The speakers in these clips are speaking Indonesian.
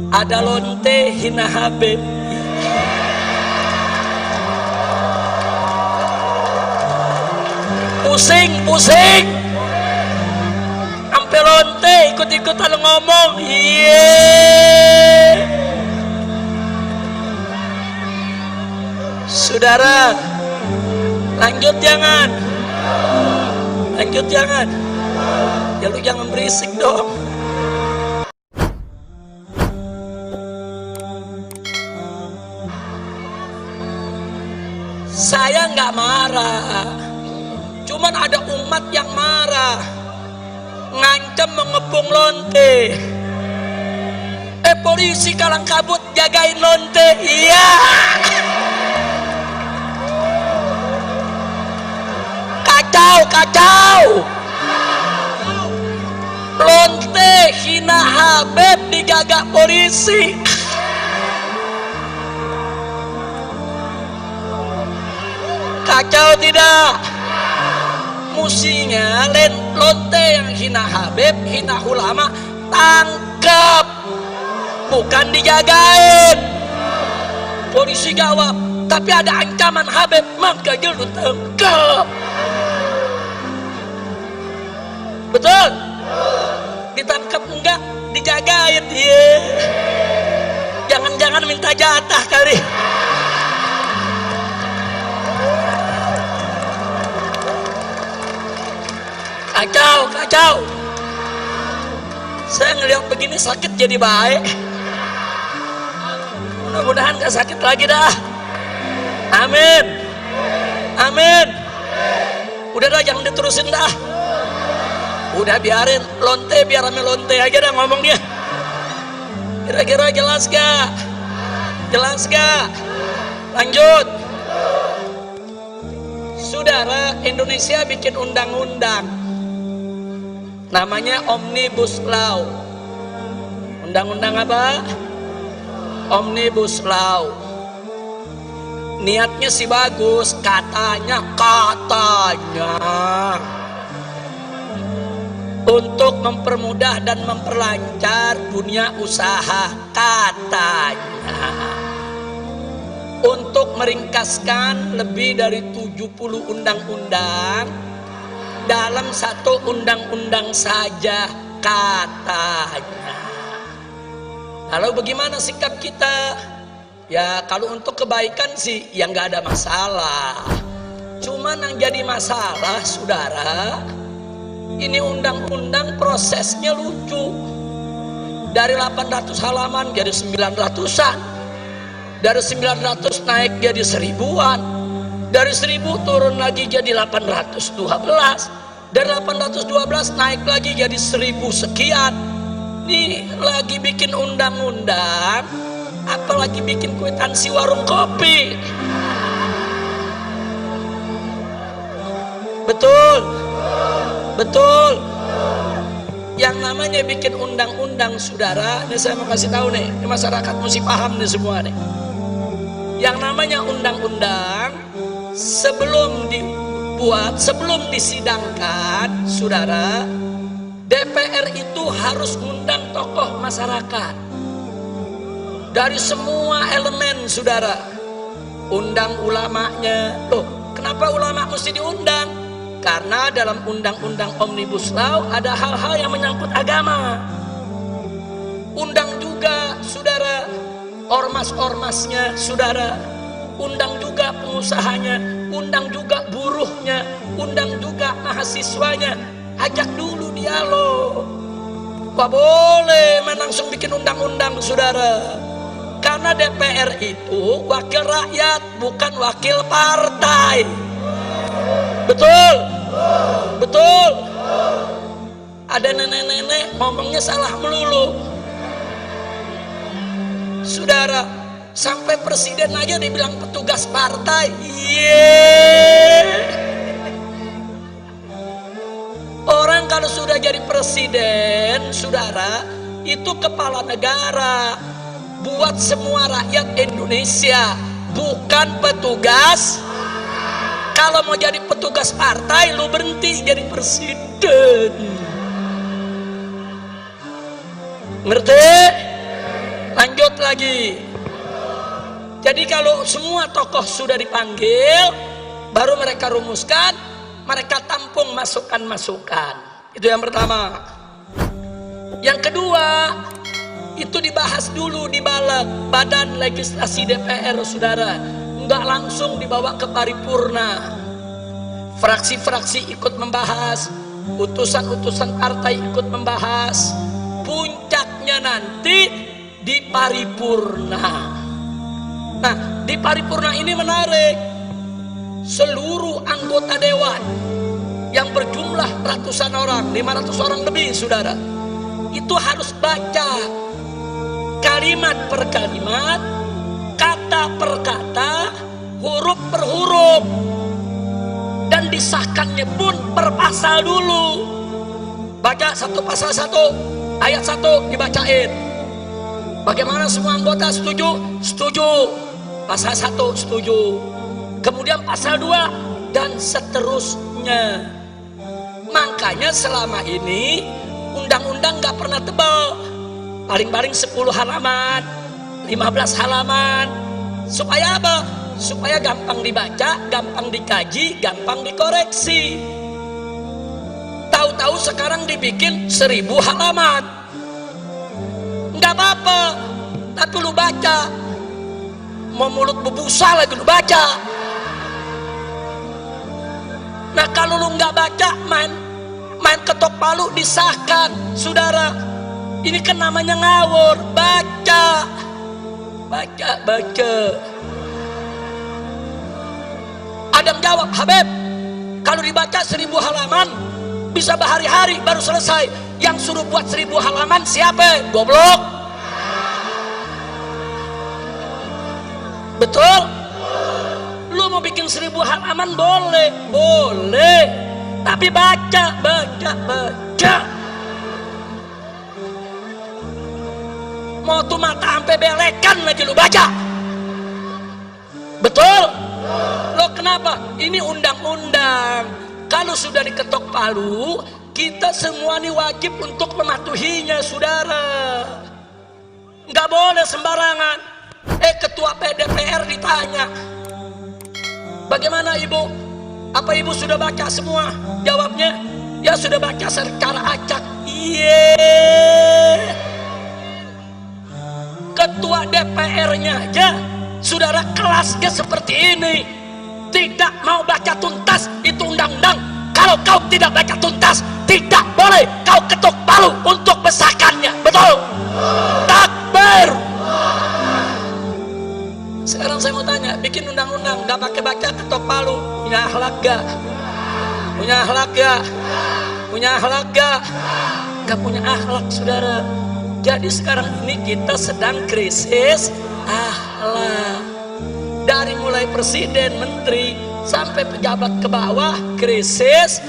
Ada lonte hina Habib. Pusing ampe lonte ikut-ikutan ngomong. Saudara, lanjut jangan ya, lu jangan berisik dong. Saya nggak marah, cuman ada umat yang marah, ngancam mengepung lonte. Polisi kalang kabut jagain lonte. Iya, kacau. Lonte hina Habib dijaga polisi. Kacau tidak? Musinya lonte yang hina Habib, hina ulama, tangkap, bukan dijagain. Polisi jawab, tapi ada ancaman Habib, makanya lu tangkap. Betul? Ditangkap enggak? Dijagain. Jangan-jangan minta jatah kali. Kacau. Saya ngelihat begini sakit jadi baik. Mudah-mudahan gak sakit lagi dah. Amin. Udah dah, jangan diterusin dah. Udah biarin lonte, biar rame lonte aja dah ngomongnya. Kira-kira jelas gak? Lanjut. Saudara, Indonesia bikin undang-undang namanya Omnibus Law. Undang-undang apa? Omnibus Law. Niatnya sih bagus, katanya untuk mempermudah dan memperlancar dunia usaha, katanya. Untuk meringkaskan lebih dari 70 undang-undang dalam satu undang-undang saja, katanya. Lalu bagaimana sikap kita? Ya kalau untuk kebaikan sih ya nggak ada masalah. Cuman yang jadi masalah, saudara, ini undang-undang prosesnya lucu. Dari 800 halaman jadi 900-an. Dari 900 naik jadi 1000-an. Dari 1000 turun lagi jadi 812. Dari 812 naik lagi jadi 1000 sekian. Nih lagi bikin undang-undang, apalagi bikin kwitansi warung kopi. Betul. Yang namanya bikin undang-undang, saudara, ini saya mau kasih tahu nih, ini masyarakat mesti paham nih semua nih. Yang namanya undang-undang sebelum dibuat, sebelum disidangkan, saudara, DPR itu harus undang tokoh masyarakat dari semua elemen, saudara. Undang ulamanya. Loh, kenapa ulama mesti diundang? Karena dalam undang-undang Omnibus Law ada hal-hal yang menyangkut agama. Undang juga, saudara, ormas-ormasnya, saudara. Undang juga pengusahanya, undang juga buruhnya, undang juga mahasiswanya. Ajak dulu dialog. Gak boleh main langsung bikin undang-undang, saudara. Karena DPR itu wakil rakyat, bukan wakil partai. Betul. Ada nenek-nenek ngomongnya salah melulu, saudara. Sampai presiden aja dibilang petugas partai. Orang kalau sudah jadi presiden, saudara, itu kepala negara buat semua rakyat Indonesia, bukan petugas. Kalau mau jadi petugas partai, lu berhenti jadi presiden. Ngerti? lagi. Jadi kalau semua tokoh sudah dipanggil, baru mereka rumuskan, mereka tampung masukan-masukan. Itu yang pertama. Yang kedua, itu dibahas dulu di Badan Legislasi DPR, saudara. Enggak langsung dibawa ke paripurna. Fraksi-fraksi ikut membahas, utusan-utusan partai ikut membahas. Puncaknya nanti di paripurna. Nah, di paripurna ini menarik. Seluruh anggota dewan yang berjumlah ratusan orang, 500 orang lebih, saudara, itu harus baca kalimat per kalimat, kata per kata, huruf per huruf, dan disahkannya pun per pasal dulu. Baca satu pasal satu, ayat satu dibacain. Bagaimana semua anggota setuju? Setuju. Pasal 1 setuju. Kemudian pasal 2 dan seterusnya. Makanya selama ini undang-undang gak pernah tebal. Paling-paling 10 halaman, 15 halaman. Supaya apa? Supaya gampang dibaca, gampang dikaji, gampang dikoreksi. Tahu-tahu sekarang dibikin 1000 halaman. Nggak apa-apa, tapi lu baca. Mau mulut bebusa lagi lu baca. Nah kalau lu nggak baca, main ketok palu disahkan, saudara. Ini kan namanya ngawur. Baca. Ada yang jawab, Habib, kalau dibaca 1000 halaman bisa berhari-hari baru selesai. Yang suruh buat 1000 halaman siapa? Goblok. Betul? Lu mau bikin 1000 halaman boleh, tapi baca. Mau tuh mata sampai belekan aja lu baca. Betul? Lo kenapa? Ini undang-undang. Kalau sudah diketok palu, kita semua ini wajib untuk mematuhinya, saudara. Nggak boleh sembarangan. Ketua PDPR ditanya, bagaimana ibu? Apa ibu sudah baca semua? Jawabnya, ya sudah baca secara acak. Ketua DPR-nya aja, saudara, kelasnya seperti ini. Tidak mau baca tuntas, itu undang-undang. Kalau kau tidak baca tuntas, tidak boleh kau ketuk palu untuk besarkannya. Betul? Takbir. Sekarang saya mau tanya, bikin undang-undang gak pakai baca ketok palu, punya akhlak gak? Punya akhlak gak? Punya akhlak gak? Gak punya akhlak, saudara. Jadi sekarang ini kita sedang krisis akhlak. Dari mulai presiden, menteri, sampai pejabat ke bawah, krisis.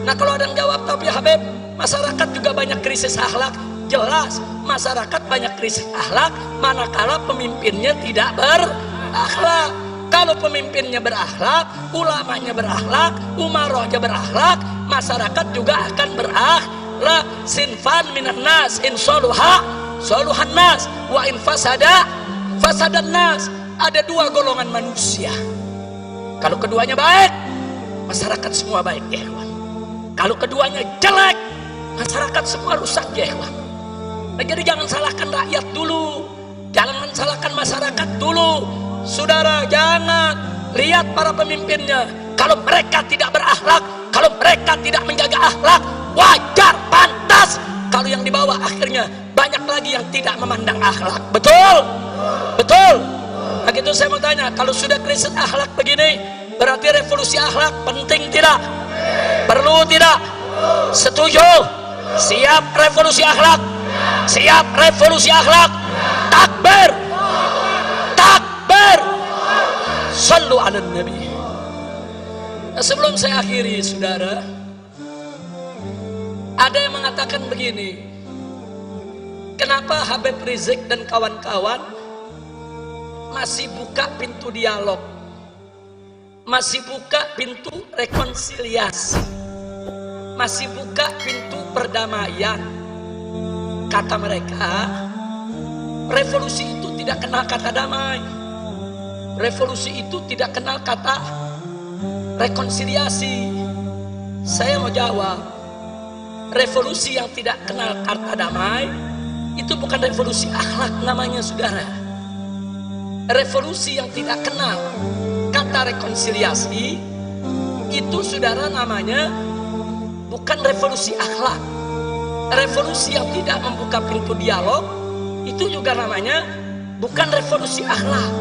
Nah kalau ada yang jawab, tapi Habib, masyarakat juga banyak krisis akhlak. Jelas, masyarakat banyak krisis akhlak manakala pemimpinnya tidak berakhlak. Kalau pemimpinnya berakhlak, ulamanya berakhlak, umarohnya berakhlak, masyarakat juga akan berakhlak. Sinfan minan nas, in soluha soluhan nas, wa in fasada fasadan nas. Ada 2 golongan manusia. Kalau keduanya baik, masyarakat semua baik, ya kawan. Kalau keduanya jelek, masyarakat semua rusak, ya kawan. Nah, jadi jangan salahkan rakyat dulu, jangan salahkan masyarakat dulu, saudara. Jangan lihat para pemimpinnya. Kalau mereka tidak berakhlak, kalau mereka tidak menjaga akhlak, wajar, pantas. Kalau yang di bawah akhirnya banyak lagi yang tidak memandang akhlak. Betul? Betul? Nah gitu saya mau tanya, kalau sudah krisis akhlak begini, berarti revolusi akhlak penting tidak? Perlu tidak? Setuju? Siap revolusi akhlak? Siap revolusi akhlak? Takbir! Takbir! Sallu ala Nabi. Nah, sebelum saya akhiri, saudara, ada yang mengatakan begini, kenapa Habib Rizik dan kawan-kawan masih buka pintu dialog, masih buka pintu rekonsiliasi, masih buka pintu perdamaian? Kata mereka, Revolusi itu tidak kenal kata damai. Revolusi itu tidak kenal kata rekonsiliasi. Saya mau jawab, revolusi yang tidak kenal kata damai itu bukan revolusi akhlak namanya, saudara. Revolusi yang tidak kenal kata rekonsiliasi itu, saudara, namanya bukan revolusi akhlak. Revolusi yang tidak membuka pintu dialog itu juga namanya bukan revolusi akhlak.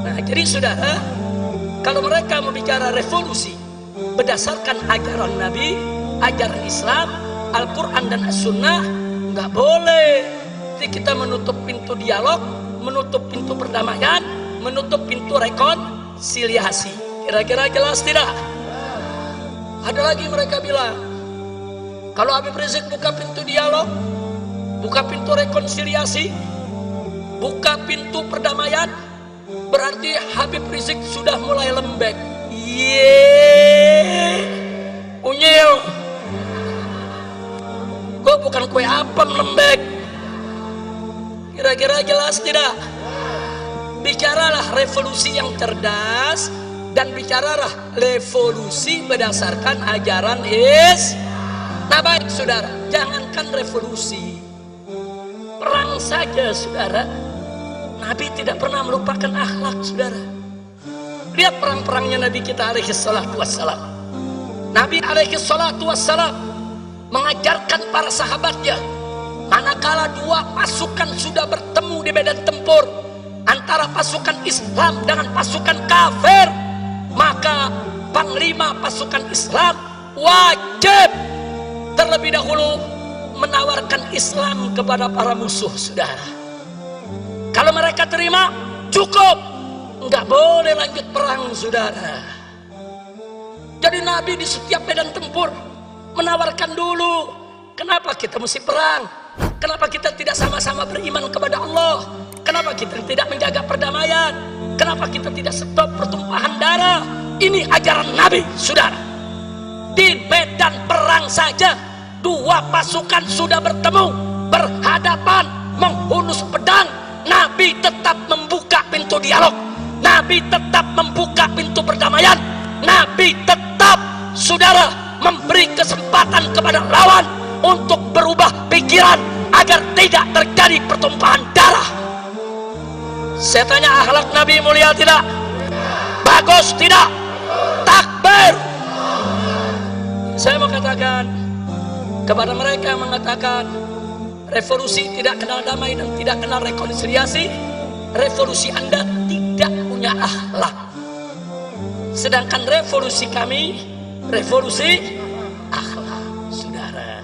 Nah, jadi saudara, kalau mereka mau bicara revolusi berdasarkan ajaran Nabi, ajaran Islam, Al-Quran dan As-Sunnah, nggak boleh. Jadi kita menutup pintu dialog, menutup pintu perdamaian, menutup pintu rekonsiliasi. Kira-kira jelas tidak? Ada lagi mereka bilang, kalau Habib Rizik buka pintu dialog, buka pintu rekonsiliasi, buka pintu perdamaian, berarti Habib Rizik sudah mulai lembek. Unyil, gue bukan kue apem lembek. Kira-kira jelas tidak? Bicaralah revolusi yang cerdas, dan bicaralah revolusi berdasarkan ajaran Islam. Nah baik saudara, jangankan revolusi, perang saja saudara, Nabi tidak pernah melupakan akhlak, saudara. Lihat perang-perangnya Nabi kita alaihi salatu wassalam. Nabi alaihi salatu wassalam mengajarkan para sahabatnya, manakala dua pasukan sudah bertemu di medan tempur antara pasukan Islam dengan pasukan kafir, maka panglima pasukan Islam wajib terlebih dahulu menawarkan Islam kepada para musuh, saudara. Kalau mereka terima, cukup, nggak boleh lanjut perang, saudara. Jadi Nabi di setiap medan tempur menawarkan dulu, kenapa kita mesti perang? Kenapa kita tidak sama-sama beriman kepada Allah? Kenapa kita tidak menjaga perdamaian? Kenapa kita tidak stop pertumpahan darah? Ini ajaran Nabi, saudara. Di medan perang saja, dua pasukan sudah bertemu, berhadapan, menghunus pedang, Nabi tetap membuka pintu dialog, Nabi tetap membuka pintu perdamaian, Nabi tetap, saudara, memberi kesempatan kepada lawan untuk berubah pikiran agar tidak terjadi pertumpahan darah. Saya tanya, akhlak Nabi mulia tidak? Bagus tidak? Takbir. Saya mau katakan kepada mereka yang mengatakan revolusi tidak kenal damai dan tidak kenal rekonsiliasi, revolusi Anda tidak punya akhlak. Sedangkan revolusi kami, revolusi akhlak, saudara.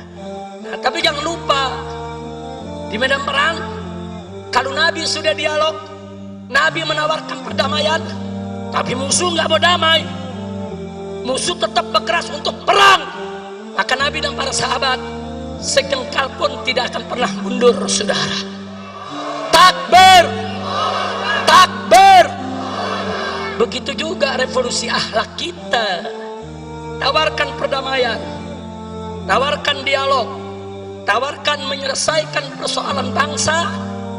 Nah, tapi jangan lupa, di medan perang, kalau Nabi sudah dialog, Nabi menawarkan perdamaian, tapi musuh nggak mau damai, musuh tetap berkeras untuk perang, maka Nabi dan para sahabat sejengkal pun tidak akan pernah mundur, saudara. Takbir, takbir. Begitu juga revolusi akhlak kita. Tawarkan perdamaian, tawarkan dialog, tawarkan menyelesaikan persoalan bangsa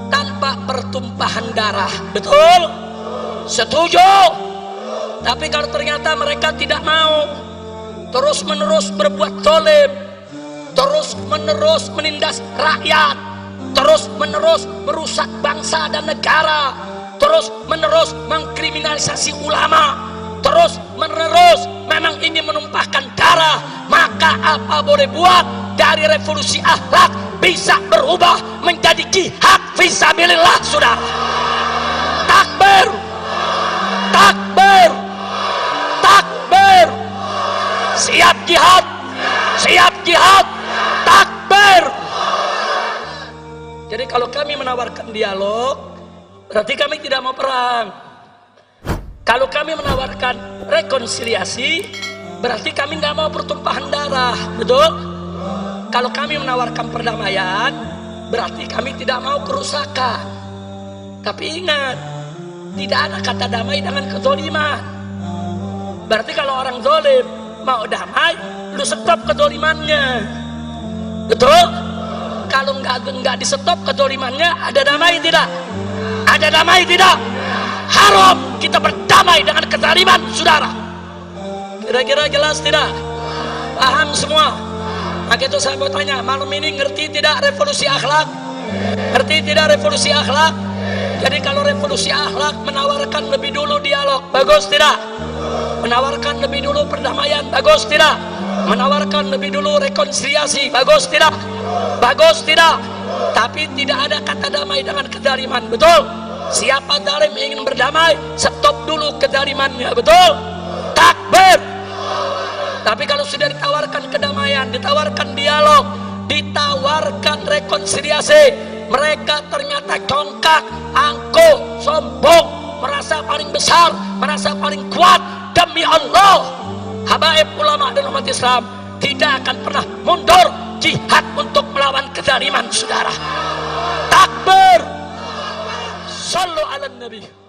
tanpa pertumpahan darah. Betul? Setuju? Tapi kalau ternyata mereka tidak mau, terus menerus berbuat zalim, terus menerus menindas rakyat, terus menerus merusak bangsa dan negara, terus menerus mengkriminalisasi ulama, terus menerus memang ingin menumpahkan darah, maka apa boleh buat, dari revolusi akhlak bisa berubah menjadi jihad fisabilillah, saudara. Takbir, takbir, takbir. Siap jihad, siap jihad, takbir. Jadi kalau kami menawarkan dialog, berarti kami tidak mau perang. Kalau kami menawarkan rekonsiliasi, berarti kami nggak mau pertumpahan darah. Betul? Kalau kami menawarkan perdamaian, berarti kami tidak mau kerusakan. Tapi ingat, tidak ada kata damai dengan kezoliman. Berarti kalau orang zolim mau damai, lu stop kezolimannya. Betul? Kalau nggak di stop kezalimannya, ada damai tidak? Ada damai tidak? Haram kita berdamai dengan kezaliman, saudara. Kira-kira jelas tidak? Paham semua? Maka itu saya mau tanya, malam ini ngerti tidak revolusi akhlak? Ngerti tidak revolusi akhlak? Jadi kalau revolusi akhlak menawarkan lebih dulu dialog, bagus tidak? Menawarkan lebih dulu perdamaian, bagus tidak? Menawarkan lebih dulu rekonsiliasi, bagus tidak? Bagus tidak? Tapi tidak ada kata damai dengan kezaliman, betul? Siapa zalim ingin berdamai, stop dulu kezalimannya, betul? Takbir. Tapi kalau sudah ditawarkan kedamaian, ditawarkan dialog, ditawarkan rekonsiliasi, mereka ternyata congkak, angkuh, sombong, merasa paling besar, merasa paling kuat. Demi Allah, habaib ulama dan umat Islam tidak akan pernah mundur jihad untuk melawan kezaliman, saudara. Takbir. Sallu ala nabi.